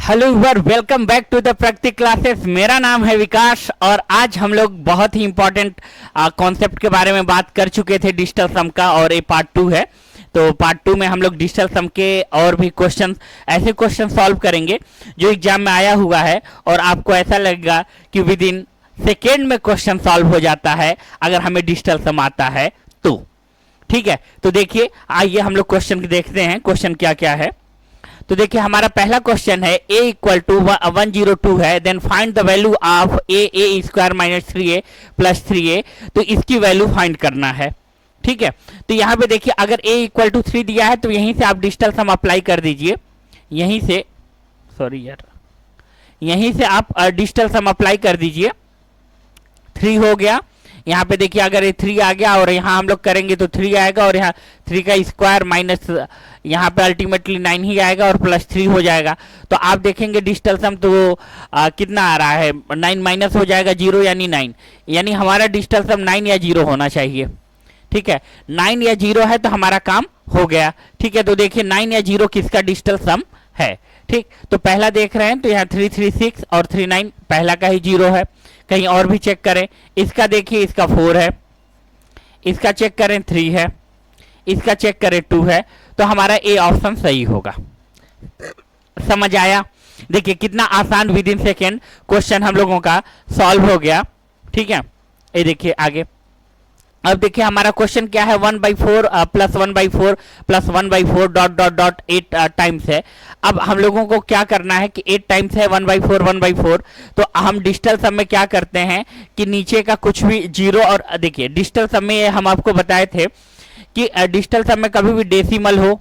Hello everyone, welcome back to the Pragati classes. मेरा नाम है विकास और आज हम लोग बहुत ही इंपॉर्टेंट कॉन्सेप्ट के बारे में बात कर चुके थे डिजिटल सम का, और ये पार्ट 2 है। तो पार्ट 2 में हम लोग डिजिटल सम के और भी क्वेश्चन, ऐसे क्वेश्चन सॉल्व करेंगे जो एग्जाम में आया हुआ है और आपको ऐसा लगेगा कि विद इन सेकेंड में क्वेश्चन सॉल्व हो जाता है अगर हमें डिजिटल सम आता है तो। ठीक है, तो देखिए आइए हम लोग क्वेश्चन देखते हैं। क्वेश्चन क्या क्या है तो देखिए, हमारा पहला क्वेश्चन है a इक्वल टू 102 है, then find the value of a square minus 3a plus 3a। तो इसकी वैल्यू फाइंड करना है। ठीक है, तो यहाँ पे देखिए अगर a इक्वल टू 3 दिया है तो यहीं से आप डिजिटल सम अप्लाई कर दीजिए। यहीं से यहीं से आप डिजिटल सम अप्लाई कर दीजिए। 3 हो गया, यहाँ पे देखिए अगर ये 3 आ गया और यहाँ हम लोग करेंगे तो 3 आएगा, और यहाँ 3 का स्क्वायर माइनस यहाँ पे अल्टीमेटली 9 ही आएगा और प्लस 3 हो जाएगा। तो आप देखेंगे डिजिटल सम तो कितना आ रहा है, 9 माइनस हो जाएगा 0 यानी 9, यानी हमारा डिजिटल सम 9 या 0 होना चाहिए। ठीक है, 9 या 0 है तो हमारा काम हो गया। ठीक है, तो देखिए 9 या 0 किसका डिजिटल सम है। ठीक, तो पहला देख रहे हैं तो यहाँ 336 और 39 पहला का ही 0 है। कहीं और भी चेक करें, इसका देखिए इसका 4 है, इसका चेक करें 3 है, इसका चेक करें 2 है। तो हमारा ए ऑप्शन सही होगा। समझ आया? देखिए कितना आसान विद इन सेकेंड क्वेश्चन हम लोगों का सॉल्व हो गया। ठीक है, ये देखिए आगे। अब देखिए हमारा क्वेश्चन क्या है, 1/4 plus 1/4 plus 1/4 dot dot dot 8 times है। अब हम लोगों को क्या करना है कि 8 टाइम्स है 1/4 1/4। तो हम डिजिटल सम में क्या करते हैं कि नीचे का कुछ भी 0, और देखिए डिजिटल सम में हम आपको बताए थे कि डिजिटल सम में कभी भी डेसिमल हो,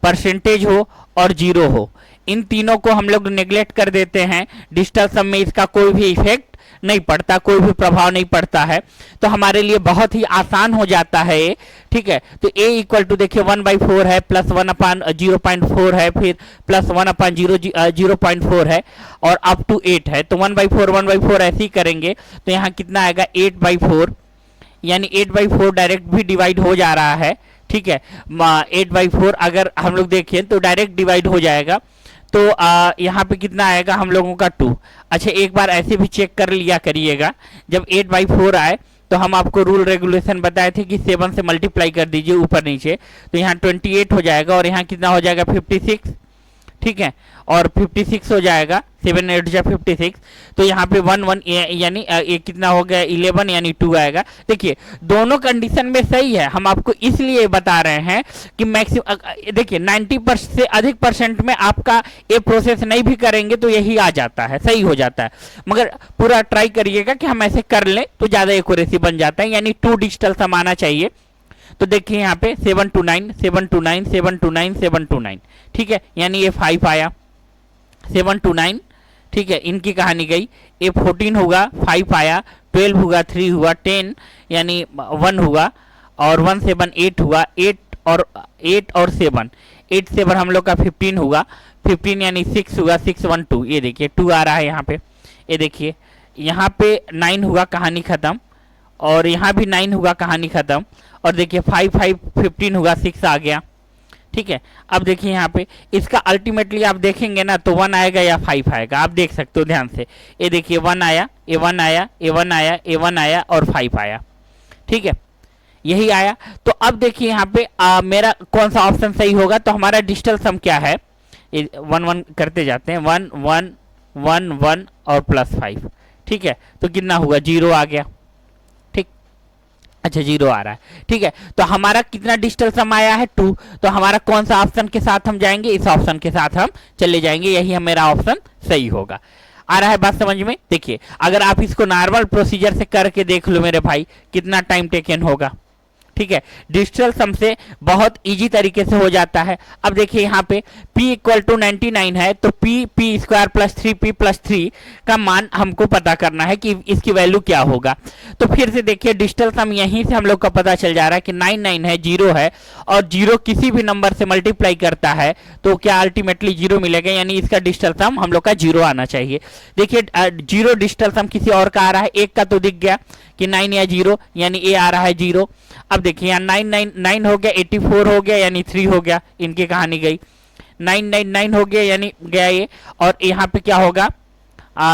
परसेंटेज हो और 0 हो, इन तीनों को हम लोग नेग्लेक्ट कर देते हैं। डिजिटल सम में इसका कोई भी इफेक्ट नहीं पड़ता, कोई भी प्रभाव नहीं पड़ता है, तो हमारे लिए बहुत ही आसान हो जाता है ये। ठीक है, तो a इक्वल टू देखिए 1/4 है, प्लस 1/0.4 है, फिर प्लस 1/0.4 है और अप टू 8 है। तो 1/4 ऐसे ही करेंगे तो यहाँ कितना आएगा 8/4, यानी 8/4 डायरेक्ट भी डिवाइड हो जा रहा है। ठीक है, 8/4 अगर हम लोग देखें तो डायरेक्ट डिवाइड हो जाएगा। तो यहाँ पे कितना आएगा हम लोगों का 2। अच्छा, एक बार ऐसे भी चेक कर लिया करिएगा, जब 8/4 आए तो हम आपको रूल रेगुलेशन बताए थे कि 7 से मल्टीप्लाई कर दीजिए ऊपर नीचे, तो यहाँ 28 हो जाएगा और यहाँ कितना हो जाएगा 56। ठीक है, और 56 हो जाएगा, 7 8 जा 56। तो यहाँ पे 1 1 यानी ये कितना हो गया 11 यानी 2 आएगा। देखिए दोनों कंडीशन में सही है। हम आपको इसलिए बता रहे हैं कि मैक्सिमम देखिए 90% से अधिक परसेंट में आपका ये प्रोसेस नहीं भी करेंगे तो यही आ जाता है, सही हो जाता है। मगर पूरा ट्राई करिएगा कि हम ऐसे कर लें तो ज़्यादा एक्यूरेसी बन जाता है, यानी 2 डिजिटल सम आना चाहिए। तो देखिए यहाँ पे 7 to 9 7 to 9 7 to 9 7 to 9। ठीक है, यानी ये 5 आया, 7 to 9। ठीक है, इनकी कहानी गई। ये 14 होगा, 5 आया, 12 होगा, 3 हुआ, 10 यानी 1 हुआ, और 1 7 8 हुआ, 8 और 7 8 7 हम लोग का 15 हुआ, 15 यानी 6 हुआ, 6 1 2। ये देखिए 2 आ रहा है यहाँ पे। ये देखिए यहाँ पे 9 हुआ, कहानी खत्म, और यहाँ भी 9 हुआ, कहानी खत्म, और देखिए 5 5 15 हुआ, 6 आ गया। ठीक है, अब देखिए यहाँ पे इसका अल्टीमेटली आप देखेंगे ना तो 1 आएगा या 5 आएगा, आप देख सकते हो ध्यान से। ये देखिए 1 आया, A1 आया, A1 आया, A1 आया और 5 आया। ठीक है, यही आया। तो अब देखिए यहाँ पे मेरा कौन सा ऑप्शन सही होगा। तो हमारा डिजिटल सम क्या है, 1 1 करते जाते हैं, 1 1 1 1 और प्लस 5। ठीक है, तो कितना हुआ 0 आ गया। अच्छा 0 आ रहा है। ठीक है, तो हमारा कितना डिजिटल सम आया है 2। तो हमारा कौन सा ऑप्शन के साथ हम जाएंगे, इस ऑप्शन के साथ हम चले जाएंगे, यही मेरा ऑप्शन सही होगा। आ रहा है बात समझ में? देखिए अगर आप इसको नॉर्मल प्रोसीजर से करके देख लो मेरे भाई, कितना टाइम टेकन होगा। ठीक है, डिजिटल सम से बहुत इजी तरीके से हो जाता है। अब देखिए यहाँ पे p इक्वल टू 99 है, तो p square plus 3p plus 3 का मान हमको पता करना है कि इसकी वैल्यू क्या होगा। तो फिर से देखिए डिजिटल सम यहीं से हम लोग का पता चल जा रहा है कि 99 है, 0 है, और 0 किसी भी नंबर से मल्टीप्लाई करता है तो क्या अल्टीमेटली 0 मिलेगा, यानी इसका डिजिटल सम हम लोग का 0 आना चाहिए। देखिए 0 डिजिटल सम किसी और का आ रहा है, एक का तो दिख गया कि 9 या 0, यानी ए आ रहा है 0। अब देखिए यहाँ 9 9 9 हो गया, 84 हो गया, यानी 3 हो गया, इनकी कहानी गई। 999 हो गया यानी गया ये, और यहाँ पे क्या होगा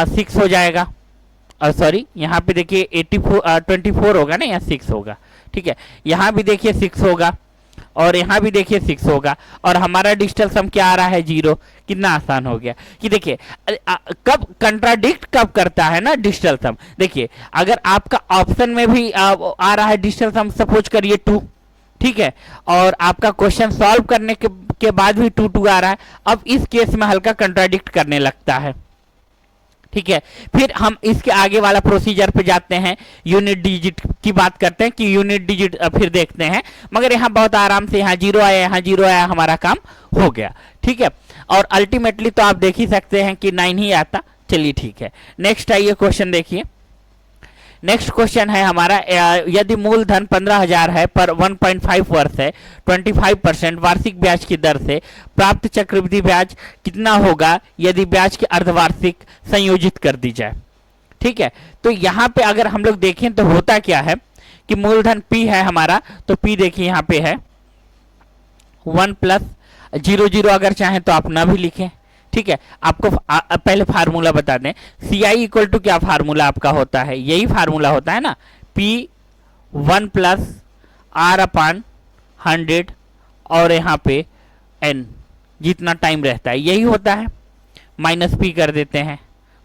6 हो जाएगा, सॉरी यहाँ पे देखिए 24 होगा ना, यहाँ 6 होगा, ठीक है। यहाँ भी देखिए 6 होगा और यहाँ भी देखिए 6 होगा, और हमारा डिजिटल सम क्या आ रहा है 0। कितना आसान हो गया कि देखिए कब कंट्राडिक्ट कब करता है ना डिजिटल सम। देखिए अगर आपका ऑप्शन में भी आ रहा है डिजिटल सम, सपोज करिए 2, ठीक है, और आपका क्वेश्चन सॉल्व करने के बाद भी 2 आ रहा है, अब इस केस में हल्का कंट्राडिक्ट करने लगता है, ठीक है। फिर हम इसके आगे वाला प्रोसीजर पे जाते हैं, यूनिट डिजिट की बात करते हैं कि यूनिट डिजिट फिर देखते हैं, मगर यहाँ बहुत आराम से यहाँ 0 आया, यहाँ 0 आया, हमारा काम हो गया, ठीक है। और अल्टीमेटली तो आप देख ही सकते हैं कि 9 ही आता। चलिए ठीक है, नेक्स्ट आइए क्वेश्चन देखिए। नेक्स्ट क्वेश्चन है हमारा, यदि मूलधन 15,000 है पर 1.5 वर्ष है, 25% वार्षिक ब्याज की दर से प्राप्त चक्रवृद्धि ब्याज कितना होगा यदि ब्याज की अर्धवार्षिक संयोजित कर दी जाए, ठीक है। तो यहाँ पे अगर हम लोग देखें तो होता क्या है कि मूलधन P है हमारा, तो P देखिए यहाँ पे है 1 + 0 अगर चाहें तो आप ना भी लिखें, ठीक है। आपको पहले फार्मूला बता दें, CI इक्वल टू क्या फार्मूला आपका होता है, यही फार्मूला होता है ना, P 1 + R/100 और यहाँ पे N जितना टाइम रहता है यही होता है, -P कर देते हैं,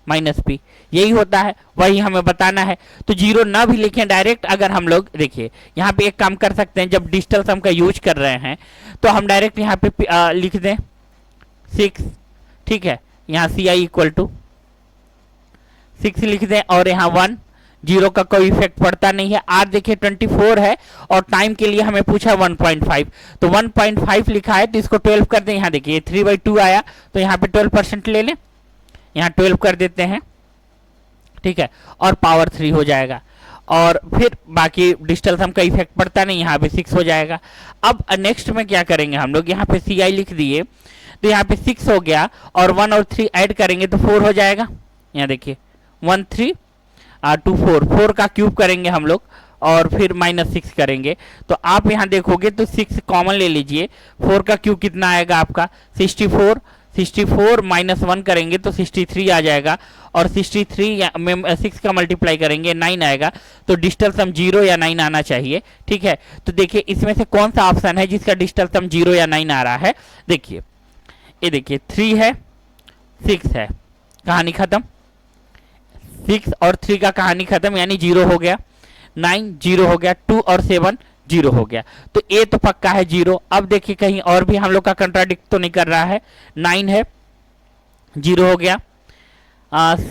-P यही होता है, वही हमें बताना है। तो 0 ना भी लिखें डायरेक्ट, अगर हम लोग देखिए यहाँ पे एक काम कर सकते हैं, जब डिजिटल सम का यूज कर रहे हैं तो हम डायरेक्ट यहाँ पे लिख दें 6, ठीक है। यहाँ CI इक्वल टू 6 लिख दें और यहाँ 1, 0 का कोई इफेक्ट पड़ता नहीं है। R देखिए 24 है और टाइम के लिए हमें पूछा 1.5, तो 1.5 लिखा है तो इसको 12 कर दें। यहाँ देखिए 3/2 आया तो यहाँ पे 12% ले लें, यहाँ 12 कर देते हैं, ठीक है, और पावर 3 हो जाएगा, और फिर बाकी डिजिटल सम का इफेक्ट पड़ता नहीं, यहाँ पे 6 हो जाएगा। अब नेक्स्ट में क्या करेंगे हम लोग, यहाँ पे CI लिख दिए तो यहाँ पे 6 हो गया और 1 और 3 ऐड करेंगे तो 4 हो जाएगा। यहाँ देखिए 1 3 2 4 का क्यूब करेंगे हम लोग और फिर -6 करेंगे, तो आप यहाँ देखोगे तो 6 कॉमन ले लीजिए, 4 का क्यूब कितना आएगा आपका 64, 64 -1 करेंगे तो 63 आ जाएगा, और 63 में 6 का मल्टीप्लाई करेंगे 9 आएगा, तो डिजिटल सम 0 या 9 आना चाहिए, ठीक है। तो देखिए इसमें से कौन सा ऑप्शन है जिसका डिजिटल सम 0 या 9 आ रहा है, देखिए ये देखिए 3 है 6 है, कहानी खत्म, 6 और 3 का कहानी खत्म, यानी 0 हो गया, 9 0 हो गया, 2 और 7 0 हो गया, तो ए तो पक्का है 0। अब देखिए कहीं और भी हम लोग का कंट्राडिक्ट तो नहीं कर रहा है, 9 है 0 हो गया,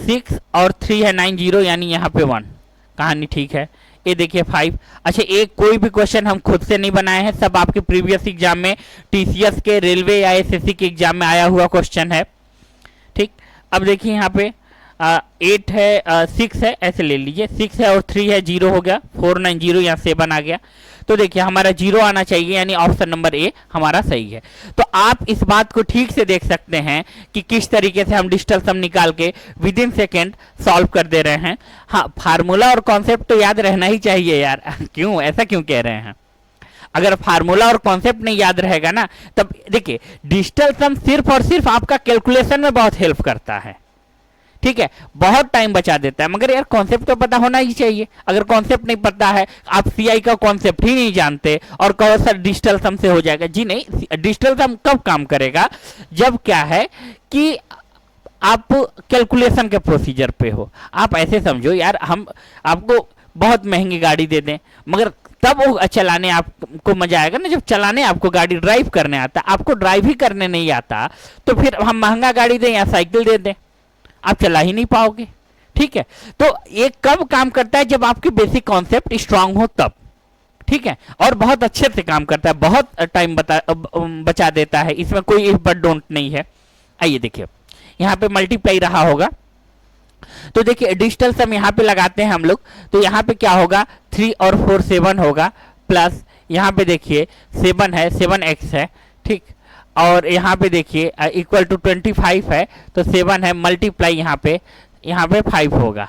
6 और 3 है 9 0, यानी यहाँ पे 1, कहानी ठीक है। ये देखिए 5। अच्छा, एक कोई भी क्वेश्चन हम खुद से नहीं बनाए हैं, सब आपके प्रीवियस एग्जाम में TCS के, रेलवे या SSC के एग्जाम में आया हुआ क्वेश्चन है, ठीक। अब देखिए यहाँ पे 8 है 6 है, ऐसे ले लीजिए, 6 है और 3 है, 0 हो गया, 490, यहाँ 7 आ गया, तो देखिए हमारा 0 आना चाहिए, यानी ऑप्शन नंबर ए हमारा सही है। तो आप इस बात को ठीक से देख सकते हैं कि किस तरीके से हम डिजिटल सम निकाल के विदिन सेकेंड सॉल्व कर दे रहे हैं। हाँ, फार्मूला और कॉन्सेप्ट तो याद रहना ही चाहिए यार क्यों ऐसा क्यों कह रहे हैं, अगर फार्मूला और कॉन्सेप्ट नहीं याद रहेगा ना, तब देखिए डिजिटल सम सिर्फ और सिर्फ आपका कैलकुलेशन में बहुत हेल्प करता है, ठीक है, बहुत टाइम बचा देता है, मगर यार कॉन्सेप्ट तो पता होना ही चाहिए। अगर कॉन्सेप्ट नहीं पता है, आप CI का कॉन्सेप्ट ही नहीं जानते और कहो सर डिजिटल सम से हो जाएगा, जी नहीं, डिजिटल सम कब काम करेगा, जब क्या है कि आप कैलकुलेशन के प्रोसीजर पे हो। आप ऐसे समझो यार, हम आपको बहुत महंगी गाड़ी दे दें, मगर तब वो चलाने आपको मजा आएगा ना जब चलाने आपको गाड़ी ड्राइव करने आता, आपको ड्राइव ही करने नहीं आता तो फिर हम महंगा गाड़ी दें या साइकिल दे दें, आप चला ही नहीं पाओगे, ठीक है। तो ये कब काम करता है, जब आपकी बेसिक कॉन्सेप्ट स्ट्रांग हो तब, ठीक है, और बहुत अच्छे से काम करता है, बहुत टाइम बचा देता है, इसमें कोई इफ बट डोंट नहीं है। आइए देखिए यहाँ पे मल्टीप्लाई रहा होगा, तो देखिए डिजिटल सम यहाँ पे लगाते हैं हम लोग, तो यहाँ पे क्या होगा 3 और 4 7 होगा, प्लस यहाँ पे देखिए 7 है 7x है, ठीक, और यहाँ पे देखिए इक्वल टू 25 है, तो 7 है मल्टीप्लाई यहाँ पे 5 होगा,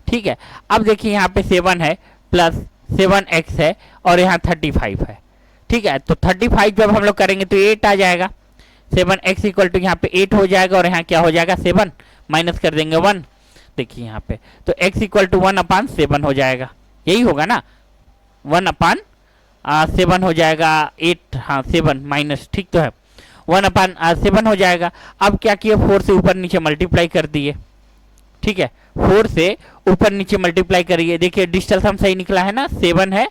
ठीक है। अब देखिए यहाँ पे 7 है प्लस 7x है और यहाँ 35 है, ठीक है, तो 35 जब हम लोग करेंगे तो 8 आ जाएगा, 7x इक्वल टू यहाँ पे 8 हो जाएगा और यहाँ क्या हो जाएगा 7, माइनस कर देंगे 1। देखिए यहाँ पे तो x इक्वल टू 1/7 हो जाएगा, यही होगा ना, 1/7 हो जाएगा 8, हाँ 7 माइनस, ठीक तो है, 1/7 हो जाएगा। अब क्या किए 4 से ऊपर नीचे मल्टीप्लाई कर दिए, ठीक है, 4 से ऊपर नीचे मल्टीप्लाई करिए। देखिए डिजिटल सम सही निकला है ना, 7 है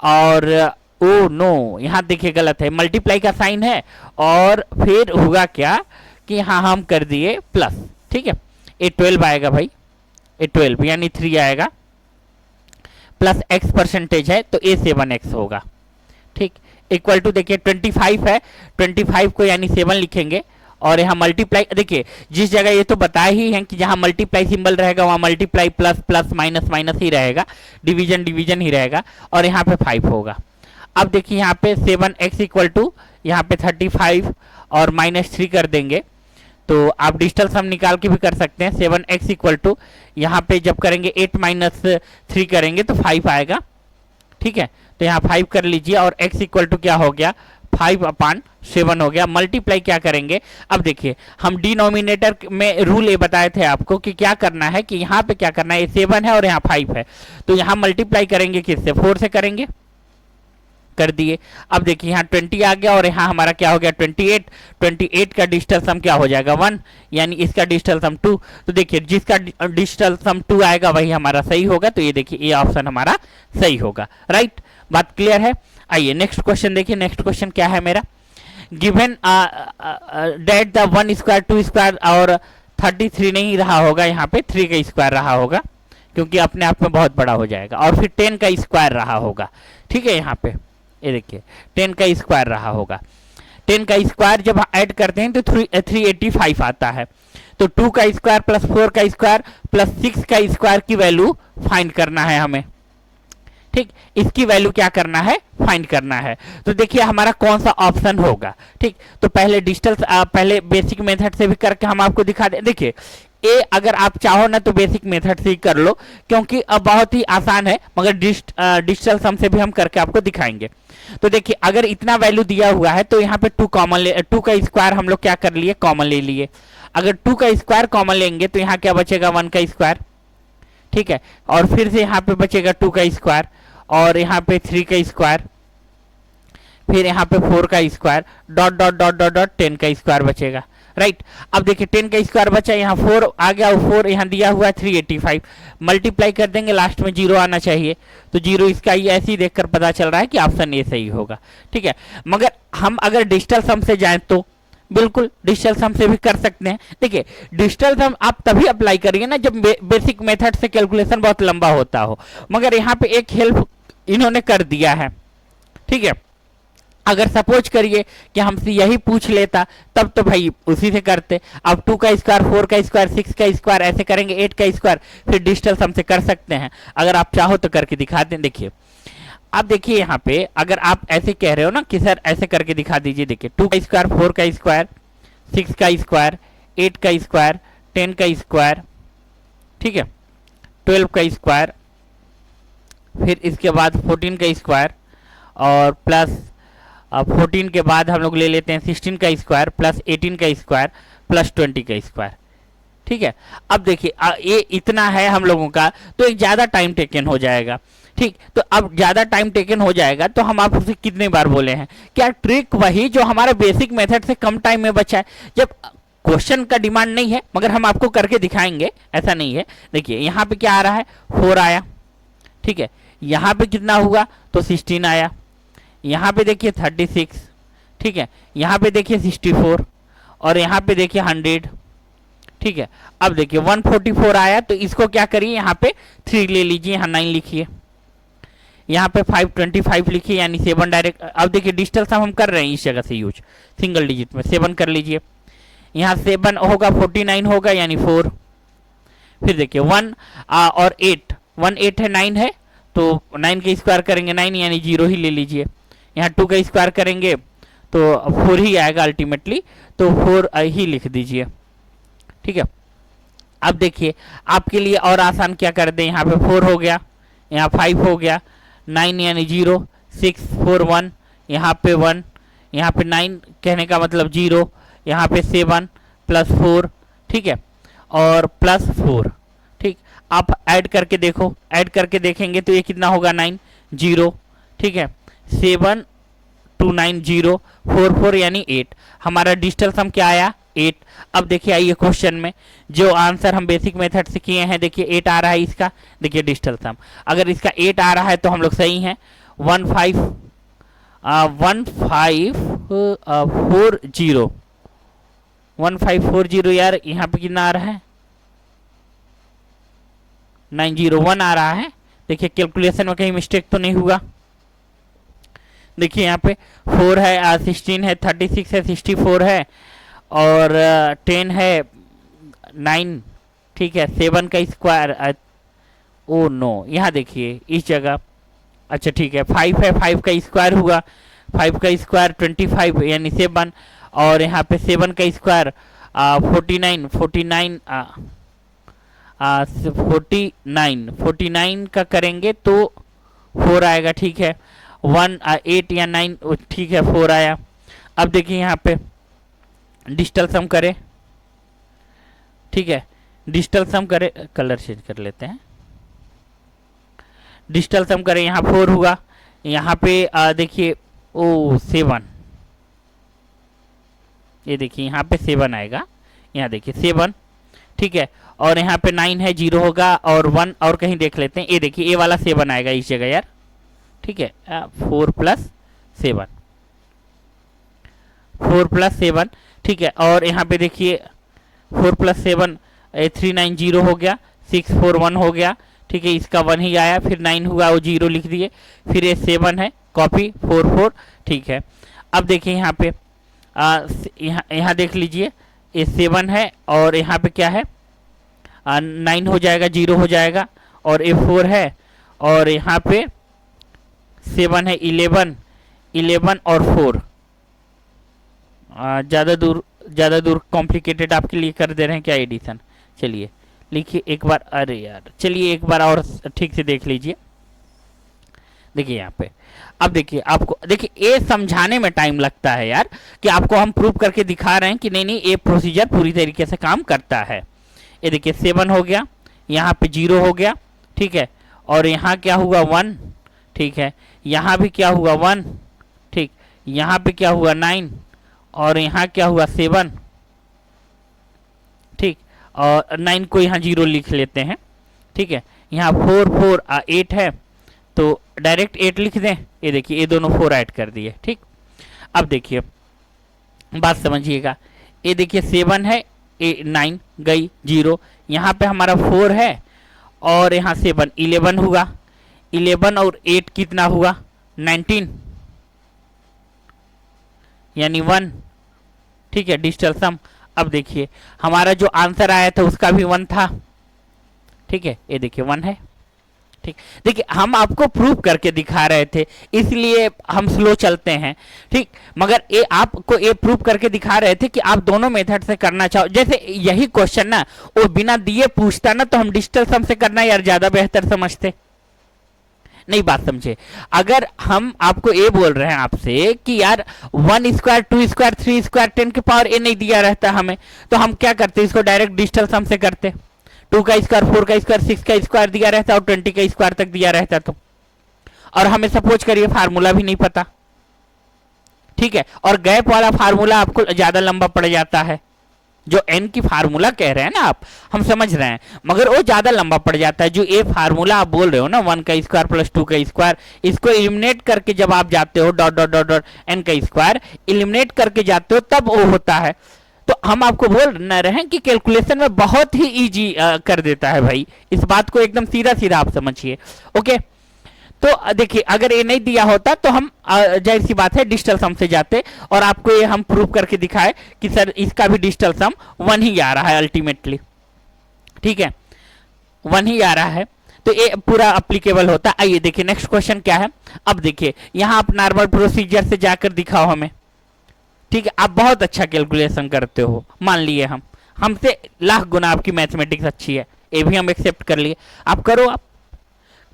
और ओ नो यहाँ देखिए गलत है, मल्टीप्लाई का साइन है और फिर होगा क्या कि हाँ हम कर दिए प्लस, ठीक है, ये 12 आएगा भाई, ये 12 यानी 3 आएगा, प्लस x परसेंटेज है तो ये 7x होगा, ठीक, इक्वल टू देखिए 25 है, 25 को यानी 7 लिखेंगे और यहाँ मल्टीप्लाई, देखिए जिस जगह ये तो बताया ही है कि जहाँ मल्टीप्लाई सिंबल रहेगा वहाँ multiply plus plus minus minus ही रहेगा, डिवीजन डिवीजन ही रहेगा और यहाँ पे 5 होगा। अब देखिए यहाँ पे 7x इक्वल टू यहाँ पे 35 और -3 कर देंगे, तो आप डिजिटल सम निकाल के भी कर सकते हैं। 7x इक्वल टू यहाँ पे जब करेंगे 8 - 3 करेंगे तो 5 आएगा, ठीक है, तो यहाँ 5 कर लीजिए और x इक्वल टू क्या हो गया 5/7 हो गया। मल्टीप्लाई क्या करेंगे, अब देखिए हम डिनोमिनेटर में रूल ये बताए थे आपको कि क्या करना है, कि यहाँ पे क्या करना है, ये 7 है और यहाँ 5 है, तो यहाँ मल्टीप्लाई करेंगे किससे, 4 से करेंगे, कर दिए। अब देखिए यहाँ 20 आ गया और यहाँ हमारा क्या हो गया 28, 28 का डिजिटल सम क्या हो जाएगा 1, यानी इसका डिजिटल सम 2। तो देखिए जिसका डिजिटल सम 2 आएगा वही हमारा सही होगा, तो ये देखिए ये ऑप्शन हमारा सही होगा, राइट, बात क्लियर है। आइए नेक्स्ट क्वेश्चन देखिए, नेक्स्ट क्वेश्चन क्या है मेरा, given that the 1 square 2 square और 33 नहीं रहा होगा, यहाँ पे 3 का स्क्वायर रहा होगा क्योंकि अपने आप में बहुत बड़ा हो जाएगा, और फिर 10 का स्क्वायर रहा होगा, ठीक है, यहाँ पे ये देखिए 10 का स्क्वायर रहा होगा। 10 का स्क्वायर जब ऐड करते हैं तो 385 आता है, तो 2 का स्क्वायर प्लस 4 का स्क्वायर प्लस 6 का स्क्वायर की वैल्यू फाइंड करना है हमें, ठीक, इसकी वैल्यू क्या करना है, फाइंड करना है। तो देखिए हमारा कौन सा ऑप्शन होगा, ठीक, तो पहले डिजिटल पहले बेसिक मेथड से भी करके हम आपको दिखा दें। देखिए ए अगर आप चाहो ना तो बेसिक मेथड से ही कर लो क्योंकि अब बहुत ही आसान है, मगर डिजिटल सम से भी हम करके आपको दिखाएंगे। तो देखिए अगर इतना वैल्यू दिया हुआ है तो यहाँ पे 2 कॉमन ले, 2 का स्क्वायर हम लोग क्या कर लिए, कॉमन ले लिए। अगर 2 का स्क्वायर कॉमन लेंगे तो यहाँ क्या बचेगा 1 का स्क्वायर, ठीक है, और फिर से यहाँ पे बचेगा 2 का स्क्वायर और यहाँ पे 3 का स्क्वायर, फिर यहाँ पे 4 का square, dot dot dot dot dot 10 का स्क्वायर बचेगा, राइट। अब देखिए 10 का स्क्वायर बचा, यहाँ 4 आ गया, 4 यहाँ दिया हुआ है 385, मल्टीप्लाई कर देंगे, लास्ट में 0 आना चाहिए, तो 0 इसका ये ऐसे ही देखकर पता चल रहा है कि ऑप्शन ए सही होगा, ठीक है। मगर हम अगर डिजिटल सम से जाएं तो बिल्कुल डिजिटल सम से भी कर सकते हैं। देखिए डिजिटल सम आप तभी अप्लाई करिए ना जब बेसिक मेथड से कैलकुलेशन बहुत लंबा होता हो, मगर यहाँ पे एक हेल्प इन्होंने कर दिया है, ठीक है। अगर सपोज करिए कि हमसे यही पूछ लेता तब तो भाई उसी से करते। अब 2 का स्क्वायर 4 का स्क्वायर 6 का स्क्वायर ऐसे करेंगे, 8 का स्क्वायर, फिर डिजिटल सम से कर सकते हैं। अगर आप चाहो तो करके दिखा दें। देखिए अब देखिए यहाँ पे अगर आप ऐसे कह रहे हो ना कि सर ऐसे करके दिखा दीजिए, देखिए 2 का स्क्वायर 4 का स्क्वायर 6 का स्क्वायर 8 का स्क्वायर 10 का स्क्वायर, ठीक है, 12 का स्क्वायर, फिर इसके बाद 14 का स्क्वायर और प्लस 14 के बाद हम लोग ले लेते हैं 16 का स्क्वायर प्लस 18 का स्क्वायर प्लस 20 का स्क्वायर, ठीक है। अब देखिए ये इतना है हम लोगों का, तो एक ज़्यादा टाइम टेकन हो जाएगा, ठीक। तो अब ज़्यादा टाइम टेकन हो जाएगा तो हम आपसे कितने बार बोले हैं, क्या ट्रिक वही जो हमारा बेसिक मेथड से कम टाइम में बचा है। जब क्वेश्चन का डिमांड नहीं है मगर हम आपको करके दिखाएंगे, ऐसा नहीं है। देखिए यहाँ पे क्या आ रहा है 4 आया, ठीक है, यहाँ पे कितना हुआ तो 16 आया, यहाँ पे देखिए 36, ठीक है, यहाँ पे देखिए 64 और यहाँ पे देखिए 100, ठीक है। अब देखिए 144 आया, तो इसको क्या करिए यहाँ पे 3 ले लीजिए, यहाँ 9 लिखिए, यहाँ पे 525 लिखिए, यानी 7 डायरेक्ट। अब देखिए डिजिटल सम हम कर रहे हैं इस जगह से यूज, सिंगल डिजिट में 7 कर लीजिए, यहाँ 7 होगा 49 होगा यानी 4, फिर देखिए 1 और 8, 1 8 है 9 है, तो 9 के स्क्वायर करेंगे 9 यानी 0 ही ले लीजिए, यहाँ 2 का स्क्वायर करेंगे तो 4 ही आएगा अल्टीमेटली, तो 4 ही लिख दीजिए, ठीक है। अब देखिए आपके लिए और आसान क्या कर दें, यहाँ पे 4 हो गया, यहाँ 5 हो गया, 9 यानी 0, 6 4 1, यहाँ पे 1, यहाँ पे 9 कहने का मतलब 0, यहाँ पे 7 प्लस 4, ठीक है, और प्लस 4, ठीक। आप ऐड करके देखो, ऐड करके देखेंगे तो ये कितना होगा 9 0, ठीक है, 7 2 9 0 4 4 यानी 8। हमारा डिजिटल सम क्या आया 8। अब देखिए आइए क्वेश्चन में जो आंसर हम बेसिक मेथड से किए हैं, देखिए 8 आ रहा है इसका, देखिए डिजिटल सम अगर इसका 8 आ रहा है तो हम लोग सही हैं। 1540 यार, यहाँ पे कितना आ रहा है 901 आ रहा है। देखिए कैलकुलेशन में कहीं मिस्टेक तो नहीं हुआ। देखिए यहाँ पे 4 है, 16 है, 36 है, 64 है, और 10 है, 9, ठीक है, 7 का स्क्वायर, ओ नो, यहाँ देखिए इस जगह, अच्छा ठीक है, 5 है, 5 का स्क्वायर हुआ, 5 का स्क्वायर 25 यानी 7, और यहाँ पे 7 का स्क्वायर 49 का करेंगे तो 4 आएगा, ठीक है, 1 8 या 9, ठीक है, 4 आया। अब देखिए यहाँ पे डिजिटल सम करें, ठीक है, डिजिटल सम करें, कलर चेंज कर लेते हैं, डिजिटल सम करें, यहाँ 4 हुआ, यहाँ पे देखिए ओ 7, ये देखिए यहाँ पे 7 आएगा, यहाँ देखिए 7, ठीक है, और यहाँ पे 9 है, 0 होगा, और 1 और कहीं देख लेते हैं, ये देखिए ये वाला 7 आएगा इस जगह यार, ठीक है, 4 प्लस 7, 4 प्लस 7, ठीक है, और यहाँ पे देखिए 4 प्लस 7 390 हो गया, 641 हो गया, ठीक है, इसका 1 ही आया, फिर 9 हुआ, वो 0 लिख दिए, फिर ये 7 है, कॉपी 4 4, ठीक है। अब देखिए यहाँ पे यहाँ देख लीजिए ये 7 है, और यहाँ पे क्या है 9 हो जाएगा, 0 हो जाएगा, और ये 4 है, और यहाँ पे 7 है, 11 और 4, ज़्यादा दूर कॉम्प्लिकेटेड आपके लिए कर दे रहे हैं क्या एडिशन। चलिए लिखिए एक बार, अरे यार चलिए एक बार और ठीक से देख लीजिए। देखिए यहाँ पे, अब देखिए आपको, देखिए ये समझाने में टाइम लगता है यार, कि आपको हम प्रूव करके दिखा रहे हैं कि नहीं नहीं ये प्रोसीजर पूरी तरीके से काम करता है। ये देखिए 7 हो गया, यहाँ पे 0 हो गया, ठीक है, और यहाँ क्या हुआ 1, ठीक है, यहाँ भी क्या हुआ 1, ठीक, यहाँ पे क्या हुआ 9, और यहाँ क्या हुआ 7, ठीक, और 9 को यहाँ 0 लिख लेते हैं, ठीक है, यहाँ 4 4 8 है, तो डायरेक्ट 8 लिख दें। ये देखिए ये दोनों 4 ऐड कर दिए, ठीक। अब देखिए बात समझिएगा, ये देखिए 7 है, 9 गई 0, यहाँ पे हमारा 4 है, और यहाँ 7 11 हुआ, 11 और 8 कितना हुआ 19 यानी 1, ठीक है, डिजिटल सम। अब देखिए हमारा जो आंसर आया था उसका भी 1 था, ठीक है, ये देखिए 1 है, ठीक। देखिए हम आपको प्रूव करके दिखा रहे थे इसलिए हम स्लो चलते हैं, ठीक, मगर ये आपको ये प्रूव करके दिखा रहे थे कि आप दोनों मेथड से करना चाहो। जैसे यही क्वेश्चन ना वो बिना दिए पूछता ना तो हम डिजिटल सम से करना यार ज्यादा बेहतर समझते। नहीं बात समझे, अगर हम आपको ये बोल रहे हैं आपसे कि यार 1 स्क्वायर 2 स्क्वायर 3 स्क्वायर 10 के पावर ए नहीं दिया रहता हमें, तो हम क्या करते, इसको डायरेक्ट डिजिटल सम से करते। 2 का स्क्वायर 4 का स्क्वायर 6 का स्क्वायर दिया रहता और 20 का स्क्वायर तक दिया रहता तो, और हमें सपोज करिए फार्मूला भी नहीं पता, ठीक है, और गैप वाला फार्मूला आपको ज्यादा लंबा पड़ जाता है, जो n की फार्मूला कह रहे हैं ना आप, हम समझ रहे हैं, मगर वो ज्यादा लंबा पड़ जाता है। जो ए फार्मूला आप बोल रहे हो ना 1 का स्क्वायर प्लस 2 का स्क्वायर, इसको एलिमिनेट करके जब आप जाते हो dot dot dot dot n का स्क्वायर एलिमिनेट करके जाते हो तब वो होता है। तो हम आपको बोल न रहे हैं कि कैलकुलेशन में बहुत ही इजी कर देता है भाई, इस बात को एकदम सीधा सीधा आप समझिए, ओके। तो देखिए अगर ये नहीं दिया होता तो हम जाहिर सी बात है डिजिटल सम से जाते, और आपको ये हम प्रूव करके दिखाए कि सर इसका भी डिजिटल सम 1 ही आ रहा है अल्टीमेटली, ठीक है, 1 ही आ रहा है, तो ये पूरा अप्लीकेबल होता है। आइए देखिए नेक्स्ट क्वेश्चन क्या है। अब देखिए यहाँ आप नॉर्मल प्रोसीजर से जाकर दिखाओ हमें, ठीक है, आप बहुत अच्छा कैलकुलेशन करते हो, मान लिए हम, हमसे लाख गुना आपकी मैथमेटिक्स अच्छी है, ये भी हम एक्सेप्ट कर लिए, आप करो। आप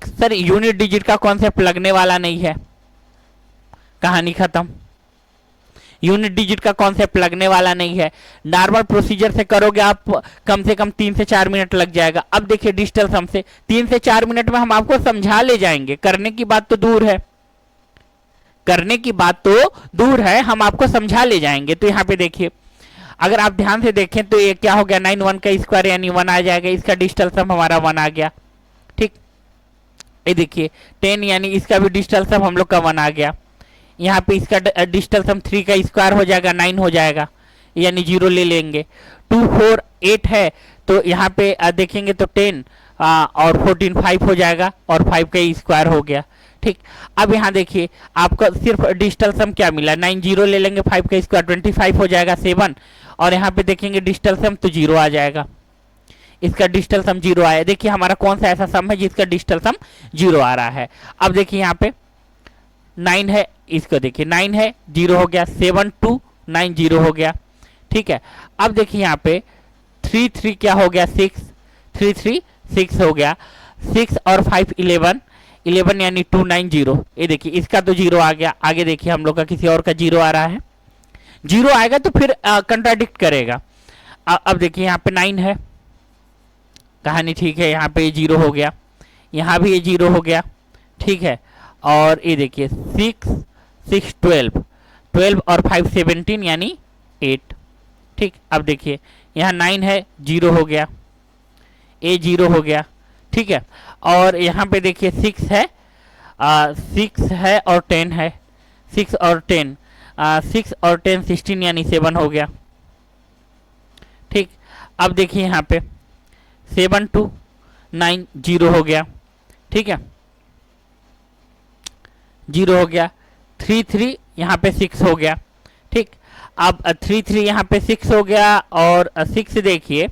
सर यूनिट डिजिट का कॉन्सेप्ट लगने वाला नहीं है, कहानी खत्म। यूनिट डिजिट का कॉन्सेप्ट लगने वाला नहीं है। नॉर्मल प्रोसीजर से करोगे आप कम से कम 3 से 4 मिनट लग जाएगा। अब देखिए डिजिटल सम से 3 से 4 मिनट में हम आपको समझा ले जाएंगे, करने की बात तो दूर है, करने की बात तो दूर है, हम आपको समझा ले जाएंगे। तो यहाँ पे देखिए अगर आप ध्यान से देखें तो ये क्या हो गया, 9 1 का स्क्वायर यानी 1 आ जाएगा, इसका डिजिटल सम हमारा 1 आ गया। ठीक, ये देखिए 10 यानी इसका भी डिजिटल सम हम लोग का 1 आ गया। यहाँ पे इसका डिजिटल सम 3 का स्क्वायर हो जाएगा 9 हो जाएगा, यानी 0 ले लेंगे। 2 4 8 है तो यहाँ पे देखेंगे तो 10 और 14 5 हो जाएगा और 5 का स्क्वायर हो गया। ठीक, अब यहाँ देखिए आपको सिर्फ डिजिटल सम क्या मिला, 9 0 ले लेंगे, 5 का स्क्वायर 25 हो जाएगा 7, और यहाँ पे देखेंगे डिजिटल सम तो 0 आ जाएगा, इसका डिजिटल सम 0 आया। देखिए हमारा कौन सा ऐसा सम है जिसका डिजिटल सम 0 आ रहा है। अब देखिए यहाँ पे 9 है, इसको देखिए 9 है 0 हो गया, 7 2 9 0 हो गया। ठीक है, अब देखिए यहाँ पे 3 3 क्या हो गया, 6 3 3 6 हो गया, 6 और 5 11 11 यानी 2 9 0। ये देखिए इसका तो 0 आ गया। आगे देखिए हम लोग का किसी और का 0 आ रहा है, 0 आएगा तो फिर कंट्राडिक्ट करेगा। अब देखिए यहाँ पे 9 है, कहानी ठीक है, यहाँ पे 0 हो गया, यहाँ भी ये 0 हो गया। ठीक है, और ये देखिए 6 6 12 12 और 5 17 यानी 8। ठीक, अब देखिए यहाँ 9 है 0 हो गया, ये 0 हो गया। ठीक है, और यहाँ पे देखिए 6 है 6 है और 10 है, 6 और 10 6 और 10 16 यानी 7 हो गया। ठीक, अब देखिए यहाँ पे 7 2 9 0 हो गया। ठीक है, 0 हो गया, 3 3 यहाँ पे 6 हो गया। ठीक, अब 3 3 यहाँ पे 6 हो गया, और 6 देखिए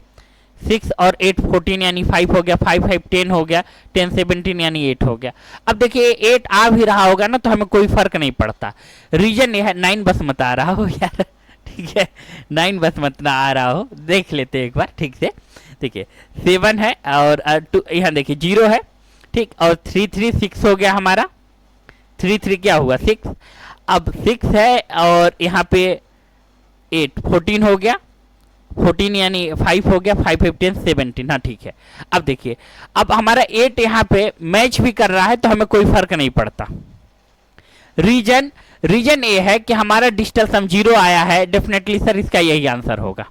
6 और 8 14 यानी 5 हो गया, 5 5 10 हो गया, 10 17 यानी 8 हो गया। अब देखिए 8 आ भी रहा होगा ना तो हमें कोई फर्क नहीं पड़ता, रीजन ये है 9 बस मत आ रहा हो यार। ठीक है, 9 बस मत ना आ रहा हो, देख लेते एक बार ठीक से। देखिए 7 है और यहाँ देखिए 0 है। ठीक, और 3 3 6 हो गया हमारा, 3 3 क्या हुआ 6, अब 6 है और यहाँ पे 8 14 हो गया, 14 यानी 5 हो गया, 5 15 17। हाँ ठीक है, अब देखिए अब हमारा 8 यहाँ पे मैच भी कर रहा है तो हमें कोई फर्क नहीं पड़ता। रीजन ये है कि हमारा डिजिटल सम 0 आया है, डेफिनेटली सर इसका यही आंसर होगा।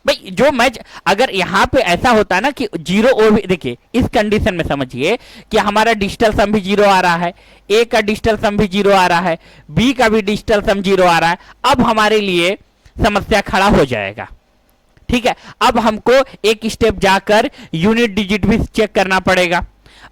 भाई जो मैच अगर यहाँ पे ऐसा होता ना कि 0 और भी, देखिए इस कंडीशन में समझिए कि हमारा डिजिटल सम भी 0 आ रहा है, ए का डिजिटल सम भी 0 आ रहा है, बी का भी डिजिटल सम 0 आ रहा है, अब हमारे लिए समस्या खड़ा हो जाएगा। ठीक है, अब हमको एक स्टेप जाकर यूनिट डिजिट भी चेक करना पड़ेगा।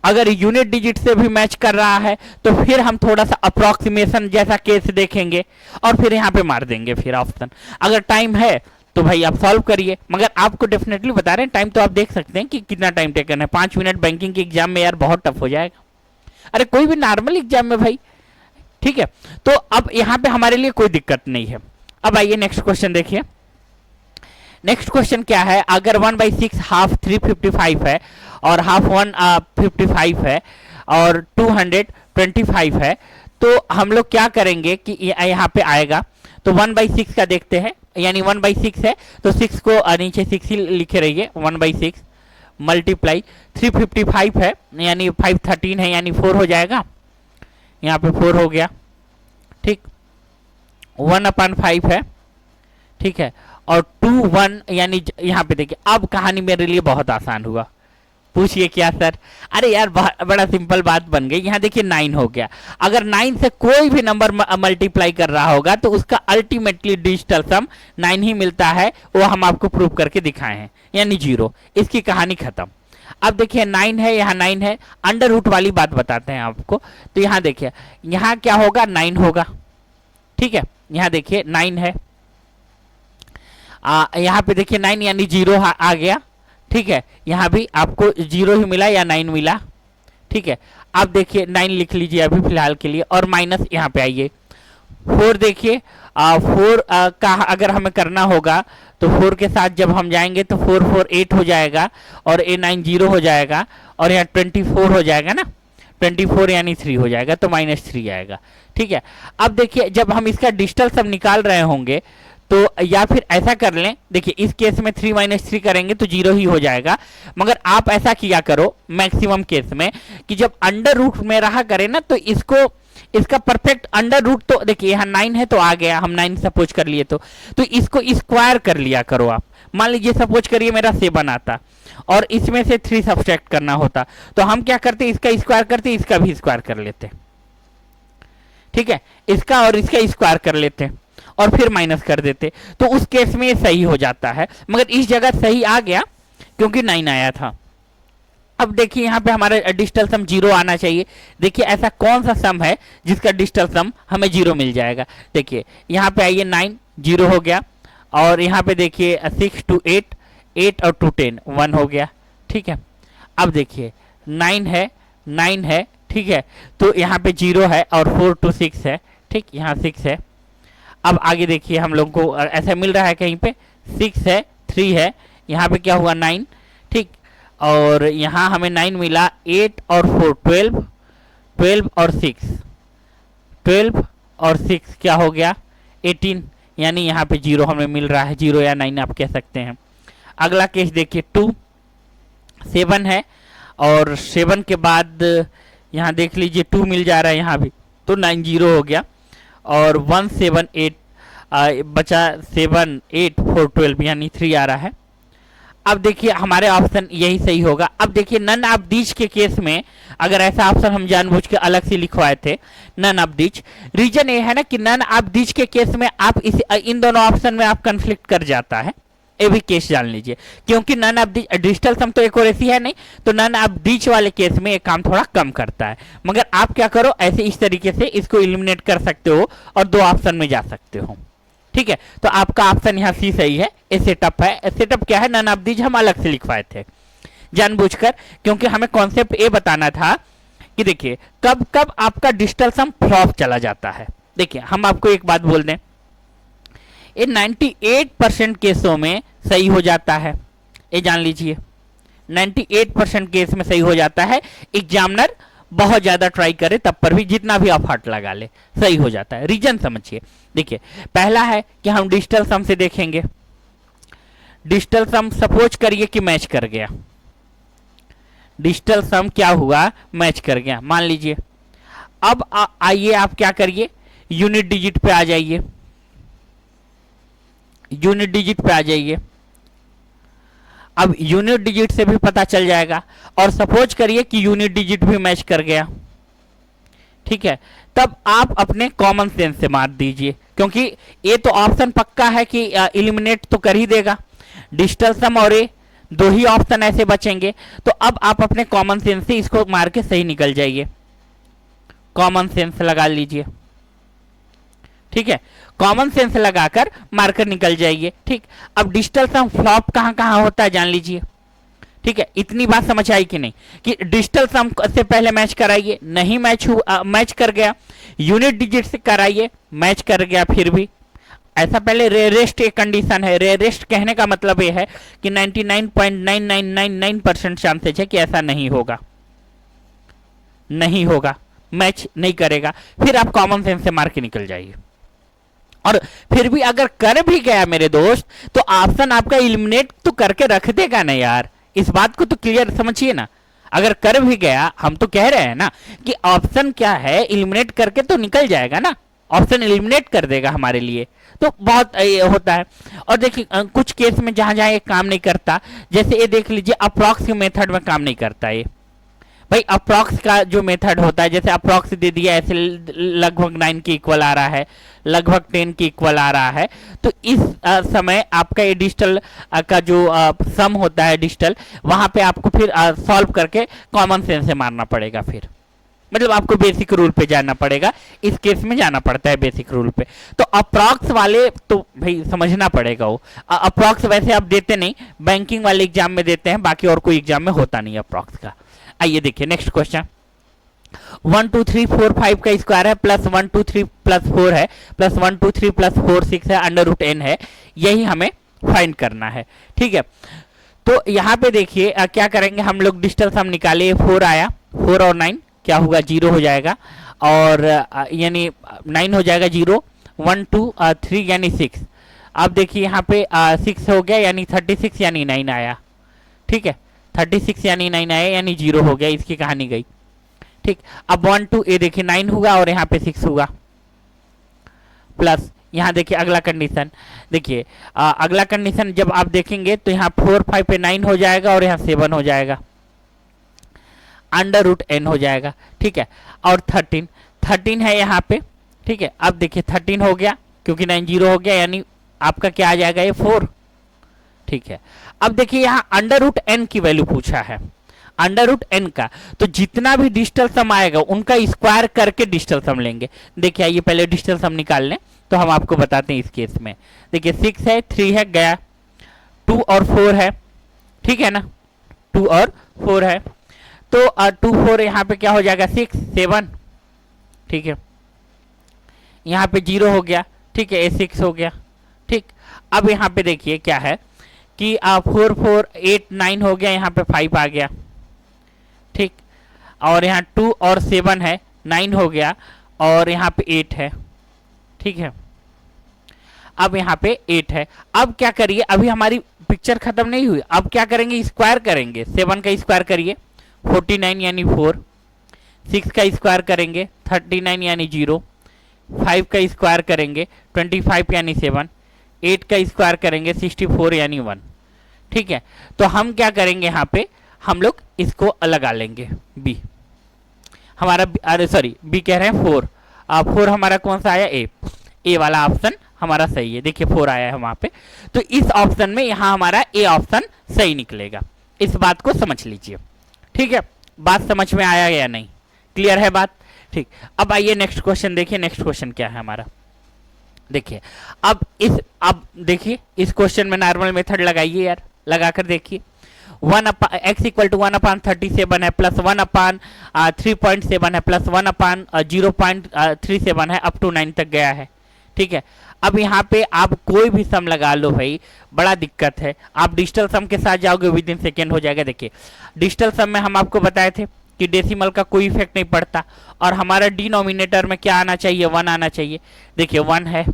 अगर यूनिट डिजिट से भी मैच कर रहा है तो फिर हम थोड़ा सा अप्रोक्सीमेशन जैसा केस देखेंगे और फिर यहाँ पे मार देंगे फिर ऑप्शन। अगर टाइम है तो भाई आप सॉल्व करिए, मगर आपको डेफिनेटली बता रहे हैं टाइम तो आप देख सकते हैं कि कितना टाइम टेकन है। 5 मिनट बैंकिंग के एग्जाम में यार बहुत टफ हो जाएगा, अरे कोई भी नॉर्मल एग्जाम में भाई। ठीक है, तो अब यहाँ पे हमारे लिए कोई दिक्कत नहीं है। अब आइए नेक्स्ट क्वेश्चन देखिए। नेक्स्ट क्वेश्चन क्या है, अगर 1/6 हाफ 355 है और हाफ 155 है और 225 है, तो हम लोग क्या करेंगे कि यहाँ पे आएगा तो 1/6 का देखते हैं, यानी 1/6 है तो 6 को नीचे 6 ही लिखे रहिए, 1/6 मल्टीप्लाई 355 है यानी 5 13 है यानी 4 हो जाएगा, यहाँ पे 4 हो गया। ठीक, 1/5 है। ठीक है, और 2 1 यानी यहाँ पे देखिए अब कहानी मेरे लिए बहुत आसान हुआ। पूछिए क्या सर, अरे यार बड़ा सिंपल बात बन गई। यहाँ देखिए 9 हो गया, अगर 9 से कोई भी नंबर मल्टीप्लाई कर रहा होगा तो उसका अल्टीमेटली डिजिटल सम 9 ही मिलता है, वो हम आपको प्रूव करके दिखाए हैं, यानी 0। इसकी कहानी खत्म। अब देखिए 9 है, यहाँ 9 है, अंडर रूट वाली बात बताते हैं आपको। तो यहाँ देखिए यहाँ क्या होगा, 9 होगा। ठीक है, यहाँ देखिए 9 है, यहाँ पे देखिए 9 यानी 0 आ गया। ठीक है, यहाँ भी आपको 0 ही मिला या 9 मिला। ठीक है, अब देखिए 9 लिख लीजिए अभी फिलहाल के लिए, और माइनस यहाँ पे आइए 4। देखिए 4 का अगर हमें करना होगा तो 4 के साथ जब हम जाएंगे तो 4 4 8 हो जाएगा और A9 0 हो जाएगा और यहाँ 24 हो जाएगा ना, 24 यानी 3 हो जाएगा, तो -3 आएगा। ठीक है, अब देखिए जब हम इसका डिजिटल सम निकाल रहे होंगे तो या फिर ऐसा कर लें, देखिए इस केस में 3 - 3 करेंगे तो 0 ही हो जाएगा। मगर आप ऐसा किया करो मैक्सिमम केस में कि जब अंडर रूट में रहा करे ना, तो इसका परफेक्ट अंडर रूट, तो देखिए यहाँ 9 है तो आ गया, हम 9 सपोज कर लिए, तो इसको स्क्वायर कर लिया करो आप। मान लीजिए सपोज करिए मेरा 7 आता और इसमें से 3 सब्सट्रैक्ट करना होता, तो हम क्या करते, इसका स्क्वायर करते, इसका भी स्क्वायर कर लेते। ठीक है, इसका और इसका स्क्वायर कर लेते और फिर माइनस कर देते, तो उस केस में ये सही हो जाता है। मगर इस जगह सही आ गया क्योंकि 9 आया था। अब देखिए यहाँ पे हमारा डिजिटल सम 0 आना चाहिए। देखिए ऐसा कौन सा सम है जिसका डिजिटल सम हमें 0 मिल जाएगा। देखिए यहाँ पे आइए, 9 0 हो गया, और यहाँ पे देखिए 6 to 8, 8 और 2 10, 1 हो गया। ठीक है, अब देखिए 9 है, ठीक है, तो यहाँ पे 0 है और 4 to 6 है। ठीक, यहाँ 6 है। अब आगे देखिए हम लोग को ऐसा मिल रहा है, कहीं पे 6 है, 3 है, यहाँ पे क्या हुआ 9। ठीक, और यहाँ हमें 9 मिला, 8 और 4 12, 12 और 6, 12 और 6 क्या हो गया 18, यानी यहाँ पे 0 हमें मिल रहा है, 0 या 9 आप कह सकते हैं। अगला केस देखिए 2 7 है, और 7 के बाद यहाँ देख लीजिए 2 मिल जा रहा है यहाँ भी, तो 9 0 हो गया, और 1 7 8 बचा 7 8 4 12, यानी 3 आ रहा है। अब देखिए हमारे ऑप्शन यही सही होगा। अब देखिए नन ऑफ दीज के केस में अगर ऐसा ऑप्शन हम जानबूझ के अलग से लिखवाए थे, नन ऑफ दीज, रीजन ये है ना कि नन ऑफ दीज के केस में आप इन दोनों ऑप्शन में आप कंफ्लिक्ट कर जाता है। ये भी केस जान लीजिए, क्योंकि नन ऑफ दीज डिजिटल सम तो एक्यूरेसी है नहीं, तो नन ऑफ दीज वाले केस में ये काम थोड़ा कम करता है। मगर आप क्या करो, ऐसे इस तरीके से इसको एलिमिनेट कर सकते हो और 2 ऑप्शन में जा सकते हो। ठीक है, तो आपका ऑप्शन यहाँ सी सही है। ये सेटअप है। सेटअप क्या है, नन ऑफ दीज हम अलग से लिखवाए थे जानबूझकर, क्योंकि हमें कॉन्सेप्ट ये बताना था कि देखिए कब कब आपका डिजिटल सम फ्लॉप चला जाता है। देखिए हम आपको एक बात बोल दें, ये 98% केसों में सही हो जाता है, ये जान लीजिए 98% केस में सही हो जाता है। एग्जामिनर बहुत ज्यादा ट्राई करे तब पर भी, जितना भी आप हार्ट लगा ले, सही हो जाता है। रीजन समझिए, देखिए पहला है कि हम डिजिटल सम से देखेंगे। डिजिटल सम सपोज करिए कि मैच कर गया, डिजिटल सम क्या हुआ, मैच कर गया मान लीजिए। अब आइए आप क्या करिए, यूनिट डिजिट पे आ जाइए, यूनिट डिजिट पे आ जाइए। अब यूनिट डिजिट से भी पता चल जाएगा, और सपोज करिए कि यूनिट डिजिट भी मैच कर गया। ठीक है, तब आप अपने कॉमन सेंस से मार दीजिए, क्योंकि ये तो ऑप्शन पक्का है कि एलिमिनेट तो कर ही देगा। डिजिटल सम और ये 2 ही ऑप्शन ऐसे बचेंगे, तो अब आप अपने कॉमन सेंस से इसको मार के सही निकल जाइए। कॉमन सेंस लगा लीजिए। ठीक है, कॉमन सेंस लगाकर मारकर निकल जाइए। ठीक, अब डिजिटल सम फ्लॉप कहां कहां होता है जान लीजिए। ठीक है, इतनी बात समझ आई कि नहीं, कि डिजिटल सम से पहले मैच कराइए, नहीं मैच हुआ, मैच कर गया, यूनिट डिजिट से कराइए, मैच कर गया, फिर भी ऐसा पहले रेयरेस्ट एक कंडीशन है। रेयरेस्ट कहने का मतलब ये है कि 99.9999% चांसेस है कि ऐसा नहीं होगा, नहीं होगा, मैच नहीं करेगा। फिर आप कॉमन सेंस से मार के निकल जाइए। और फिर भी अगर कर भी गया मेरे दोस्त, तो ऑप्शन आपका एलिमिनेट तो करके रख देगा ना यार, इस बात को तो क्लियर समझिए ना। अगर कर भी गया, हम तो कह रहे हैं ना कि ऑप्शन क्या है, एलिमिनेट करके तो निकल जाएगा ना, ऑप्शन एलिमिनेट कर देगा हमारे लिए, तो बहुत होता है। और देखिए कुछ केस में जहां जहां ये काम नहीं करता, जैसे ये देख लीजिए अप्रॉक्स के मेथड में काम नहीं करता ये। भाई अप्रॉक्स का जो मेथड होता है, जैसे अप्रॉक्स दे दिया, ऐसे लगभग 9 के इक्वल आ रहा है, लगभग 10 के इक्वल आ रहा है, तो इस समय आपका ये डिजिटल का जो सम होता है डिजिटल, वहां पे आपको फिर सॉल्व करके कॉमन सेंस से मारना पड़ेगा। फिर मतलब आपको बेसिक रूल पे जाना पड़ेगा, इस केस में जाना पड़ता है बेसिक रूल पे। तो अप्रॉक्स वाले तो भाई समझना पड़ेगा, वो अप्रॉक्स वैसे आप देते नहीं, बैंकिंग वाले एग्जाम में देते हैं, बाकी और कोई एग्जाम में होता नहीं अप्रॉक्स का। आइए देखिए नेक्स्ट क्वेश्चन, 1 2 3 4 5 का स्क्वायर है, प्लस 1 2 3 प्लस 4 है, प्लस 1 2 3 प्लस 4 6 है, अंडर रूट n है, यही हमें फाइंड करना है। ठीक है, तो यहाँ पे देखिए क्या करेंगे हम लोग, डिजिटल सम निकाले, 4 आया, 4 और 9 क्या होगा, 0 हो जाएगा, और यानी 9 हो जाएगा 0, 1 2 3 यानी 6। अब देखिए यहाँ पे 6 हो गया यानी 36 यानी 9 आया, ठीक है, 36 यानी 9 आया यानी 0 हो गया, इसकी कहानी गई, ठीक। अब 1 2 ये देखिए 9 होगा और यहाँ पे 6 होगा, प्लस यहाँ देखिए अगला कंडीशन, देखिए अगला कंडीशन जब आप देखेंगे तो यहाँ 4 5 पे 9 हो जाएगा और यहाँ 7 हो जाएगा, अंडर रूट n हो जाएगा, ठीक है। और 13 है यहाँ पे, ठीक है। अब देखिए 13 हो गया क्योंकि 9 0 हो गया यानी आपका क्या आ जाएगा, ये 4, ठीक है। अब देखिए यहाँ अंडर रूट n की वैल्यू पूछा है, अंडर रूट n का, तो जितना भी डिजिटल सम आएगा उनका स्क्वायर करके डिजिटल सम लेंगे। देखिए आइए पहले डिजिटल सम निकाल लें तो हम आपको बताते हैं इस केस में। देखिए 6 है, 3 है गया, 2 और 4 है, ठीक है ना, 2 और 4 है, तो 2 4 यहाँ पे क्या हो जाएगा 6 7, ठीक है, यहाँ पे 0 हो गया, ठीक है, 6 हो गया, ठीक। अब यहाँ पे देखिए क्या है कि 4 4 8 9 हो गया, यहाँ पे 5 आ गया, ठीक, और यहाँ 2 और 7 है, 9 हो गया और यहाँ पे 8 है, ठीक है। अब यहाँ पे 8 है, अब क्या करिए, अभी हमारी पिक्चर खत्म नहीं हुई, अब क्या करेंगे, स्क्वायर करेंगे, 7 का स्क्वायर करिए 49 यानी 4, 6 का स्क्वायर करेंगे 39 यानी 0, 5 का स्क्वायर करेंगे 25 यानी 7, 8 का स्क्वायर करेंगे 64 यानी 1, ठीक है। तो हम क्या करेंगे, यहाँ पे हम लोग इसको लगा लेंगे बी, हमारा अरे सॉरी बी कह रहे हैं 4, 4 हमारा कौन सा आया, ए वाला ऑप्शन हमारा सही है, देखिए 4 आया है वहां पे, तो इस ऑप्शन में यहाँ हमारा ए ऑप्शन सही निकलेगा, इस बात को समझ लीजिए, ठीक है। बात समझ में आया या नहीं, क्लियर है बात, ठीक। अब आइए नेक्स्ट क्वेश्चन देखिए, नेक्स्ट क्वेश्चन क्या है हमारा, देखिए अब देखिए इस क्वेश्चन में नॉर्मल मेथड लगाइए यार, लगाकर देखिए, 1 x इक्वल टू 1/37 है, प्लस 1/3.7 है, प्लस 1/0.37 है, अप टू 9 तक गया है, ठीक है। अब यहाँ पे आप कोई भी सम लगा लो भाई, बड़ा दिक्कत है, आप डिजिटल सम के साथ जाओगे विद इन सेकेंड हो जाएगा। देखिए डिजिटल सम में हम आपको बताए थे कि डेसिमल का कोई इफेक्ट नहीं पड़ता, और हमारा डिनोमिनेटर में क्या आना चाहिए, 1 आना चाहिए, देखिए 1 है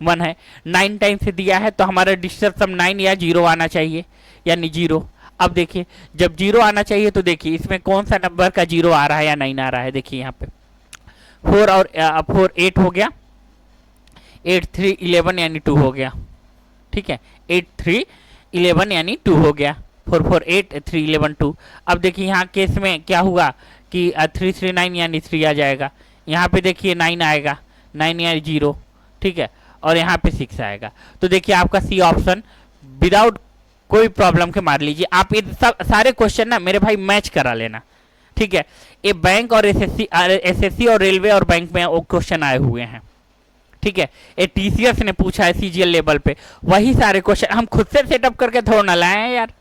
9 टाइम से दिया है, तो हमारा डिजिटल सम 9 या 0 आना चाहिए, यानी 0। अब देखिए जब 0 आना चाहिए तो देखिए इसमें कौन सा नंबर का 0 आ रहा है या 9 आ रहा है, देखिए यहाँ पे 4 और 4 8 हो गया, 8 3 11 यानी 2 हो गया, ठीक है, 8 3 11 यानी 2 हो गया, 4 4 8 3 11 2। अब देखिए यहाँ केस में क्या हुआ कि 3 3 9 यानी 3 आ जाएगा, यहाँ पे देखिए 9 आएगा, 9 यानी 0, ठीक है, और यहाँ पे 6 आएगा। तो देखिए आपका सी ऑप्शन विदाउट कोई प्रॉब्लम के मार लीजिए आप, ये सब सारे क्वेश्चन ना मेरे भाई मैच करा लेना, ठीक है। ये बैंक और एसएससी और रेलवे और बैंक में वो क्वेश्चन आए हुए हैं, ठीक है, ये टीसीएस ने पूछा है सीजीएल लेवल पे, वही सारे क्वेश्चन हम खुद से सेटअप करके थोड़ा ना लाए हैं यार,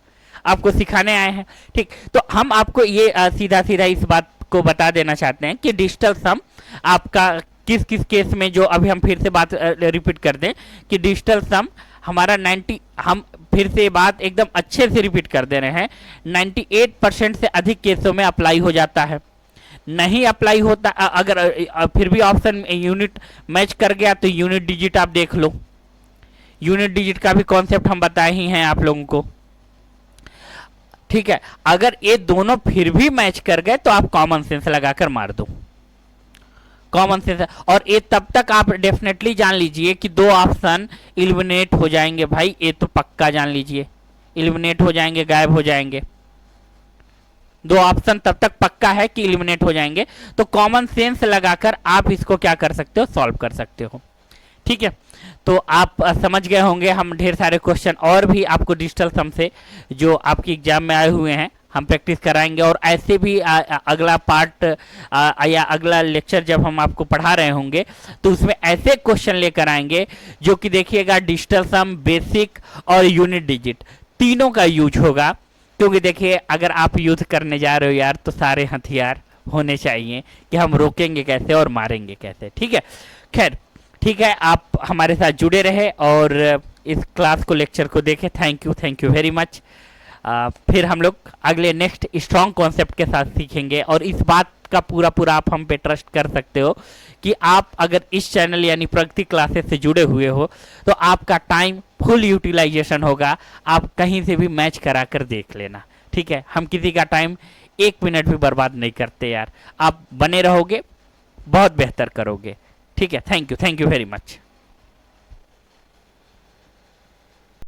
आपको सिखाने आए हैं, ठीक। तो हम आपको ये सीधा सीधा इस बात को बता देना चाहते हैं कि डिजिटल सम आपका किस किस केस में, जो अभी हम फिर से बात रिपीट कर दें कि डिजिटल सम हमारा 90, हम फिर से बात एकदम अच्छे से रिपीट कर दे रहे हैं, 98% से अधिक केसों में अप्लाई हो जाता है। नहीं अप्लाई होता, अगर फिर भी ऑप्शन यूनिट मैच कर गया तो यूनिट डिजिट आप देख लो, यूनिट डिजिट का भी कॉन्सेप्ट हम बताए ही हैं आप लोगों को, ठीक है। अगर ये दोनों फिर भी मैच कर गए तो आप कॉमन सेंस लगाकर मार दो, कॉमन सेंस, और ये तब तक आप डेफिनेटली जान लीजिए कि 2 ऑप्शन इलिमिनेट हो जाएंगे भाई, ये तो पक्का जान लीजिए, इलिमिनेट हो जाएंगे, गायब हो जाएंगे, 2 ऑप्शन तब तक पक्का है कि इलिमिनेट हो जाएंगे। तो कॉमन सेंस लगाकर आप इसको क्या कर सकते हो, सॉल्व कर सकते हो, ठीक है। तो आप समझ गए होंगे, हम ढेर सारे क्वेश्चन और भी आपको डिजिटल सम से जो आपकी एग्जाम में आए हुए हैं हम प्रैक्टिस कराएंगे, और ऐसे भी अगला पार्ट या अगला लेक्चर जब हम आपको पढ़ा रहे होंगे तो उसमें ऐसे क्वेश्चन लेकर आएंगे जो कि देखिएगा डिजिटल सम, बेसिक और यूनिट डिजिट तीनों का यूज होगा, क्योंकि देखिए अगर आप यूज करने जा रहे हो यार तो सारे हथियार होने चाहिए कि हम रोकेंगे कैसे और मारेंगे कैसे, ठीक है। खैर ठीक है, आप हमारे साथ जुड़े रहे और इस क्लास को, लेक्चर को देखें। Thank you very much. फिर हम लोग अगले नेक्स्ट स्ट्रॉन्ग कॉन्सेप्ट के साथ सीखेंगे, और इस बात का पूरा पूरा आप हम पे ट्रस्ट कर सकते हो कि आप अगर इस चैनल यानी प्रगति क्लासेस से जुड़े हुए हो तो आपका टाइम फुल यूटिलाइजेशन होगा। आप कहीं से भी मैच करा कर देख लेना, ठीक है। हम किसी का टाइम 1 मिनट भी बर्बाद नहीं करते यार। आप बने रहोगे बहुत बेहतर करोगे, ठीक है। Thank you very much.